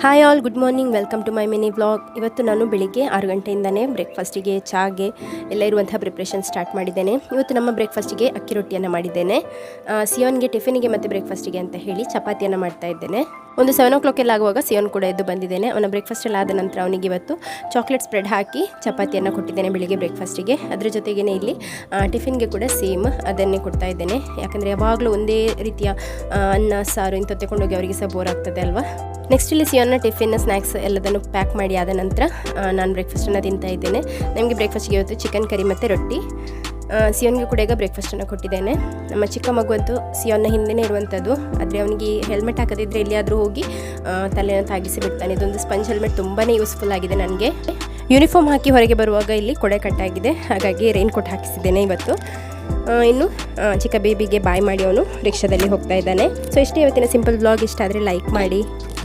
Hi all, good morning, welcome to my mini vlog. ಇವತ್ತು ನಾನು ಬೆಳಿಗ್ಗೆ 6 ಗಂಟೆಯಿಂದನೇ ಬ್ರೇಕ್ಫಾಸ್ಟಿಗೆ ಚಾಗೆ ಎಲ್ಲ ಇರುವಂತಹ ಪ್ರಿಪ್ರೇಷನ್ ಸ್ಟಾರ್ಟ್ ಮಾಡಿದ್ದೇನೆ. ಇವತ್ತು ನಮ್ಮ ಬ್ರೇಕ್ಫಾಸ್ಟಿಗೆ ಅಕ್ಕಿ ರೊಟ್ಟಿಯನ್ನು ಮಾಡಿದ್ದೇನೆ. ಸಿಯೋನ್ಗೆ ಟಿಫಿನಿಗೆ ಮತ್ತು ಬ್ರೇಕ್ಫಾಸ್ಟಿಗೆ ಅಂತ ಹೇಳಿ ಚಪಾತಿಯನ್ನು ಮಾಡ್ತಾ ಇದ್ದೇನೆ. ಒಂದು 7 o'clock ಎಲ್ಲ ಆಗುವಾಗ ಸಿಯೋನ್ ಕೂಡ ಎದ್ದು ಬಂದಿದ್ದೇನೆ. ಅವನ ಬ್ರೇಕ್ಫಾಸ್ಟ್ ಎಲ್ಲ ಆದ ನಂತರ ಅವನಿಗೆ ಇವತ್ತು ಚಾಕ್ಲೇಟ್ ಸ್ಪ್ರೆಡ್ ಹಾಕಿ ಚಪಾತಿಯನ್ನು ಕೊಟ್ಟಿದ್ದೇನೆ ಬೆಳಿಗ್ಗೆ ಬ್ರೇಕ್ಫಾಸ್ಟಿಗೆ. ಅದರ ಜೊತೆಗೇ ಇಲ್ಲಿ ಟಿಫಿನ್ಗೆ ಕೂಡ ಸೇಮ್ ಅದನ್ನೇ ಕೊಡ್ತಾ ಇದ್ದೇನೆ. ಯಾಕಂದರೆ ಯಾವಾಗಲೂ ಒಂದೇ ರೀತಿಯ ಅನ್ನ ಸಾರು ಇಂಥ ತಗೊಂಡೋಗಿ ಅವರಿಗೆ ಸಹ ಬೋರ್ ಆಗ್ತದೆ ಅಲ್ವಾ. ನೆಕ್ಸ್ಟ್ ಇಲ್ಲಿ ಸಿಯೋನ್ನ ಟಿಫಿನ್ ಸ್ನ್ಯಾಕ್ಸ್ ಎಲ್ಲದನ್ನು ಪ್ಯಾಕ್ ಮಾಡಿ ಆದ ನಂತರ ನಾನು ಬ್ರೇಕ್ಫಾಸ್ಟನ್ನು ತಿಂತಾ ಇದ್ದೇನೆ. ನಮಗೆ ಬ್ರೇಕ್ಫಾಸ್ಟಿಗೆ ಇವತ್ತು ಚಿಕನ್ ಕರಿ ಮತ್ತು ರೊಟ್ಟಿ. ಸಿಯೋನ್ಗೆ ಕೂಡ ಈಗ ಬ್ರೇಕ್ಫಾಸ್ಟನ್ನು ಕೊಟ್ಟಿದ್ದೇನೆ. ನಮ್ಮ ಚಿಕ್ಕ ಮಗು ಅಂತೂ ಸಿಯೋನ್ನ ಹಿಂದೆನೇ ಇರುವಂಥದ್ದು. ಆದರೆ ಅವನಿಗೆ ಹೆಲ್ಮೆಟ್ ಹಾಕದಿದ್ದರೆ ಎಲ್ಲಿಯಾದರೂ ಹೋಗಿ ತಲೆನ ತಾಗಿಸಿ ಬಿಡ್ತಾನೆ. ಇದೊಂದು ಸ್ಪಂಜ್ ಹೆಲ್ಮೆಟ್ ತುಂಬಾ ಯೂಸ್ಫುಲ್ ಆಗಿದೆ ನನಗೆ. ಯೂನಿಫಾರ್ಮ್ ಹಾಕಿ ಹೊರಗೆ ಬರುವಾಗ ಇಲ್ಲಿ ಕೊಡೆ ಕಟ್ಟಾಗಿದೆ, ಹಾಗಾಗಿ ರೈನ್ ಕೋಟ್ ಹಾಕಿಸಿದ್ದೇನೆ ಇವತ್ತು. ಇನ್ನು ಚಿಕ್ಕ ಬೇಬಿಗೆ ಬಾಯ್ ಮಾಡಿ ಅವನು ರಿಕ್ಷಾದಲ್ಲಿ ಹೋಗ್ತಾ ಇದ್ದಾನೆ. ಸೊ ಇಷ್ಟೇ ಇವತ್ತಿನ ಸಿಂಪಲ್ ವ್ಲಾಗ್. ಇಷ್ಟ ಆದರೆ ಲೈಕ್ ಮಾಡಿ.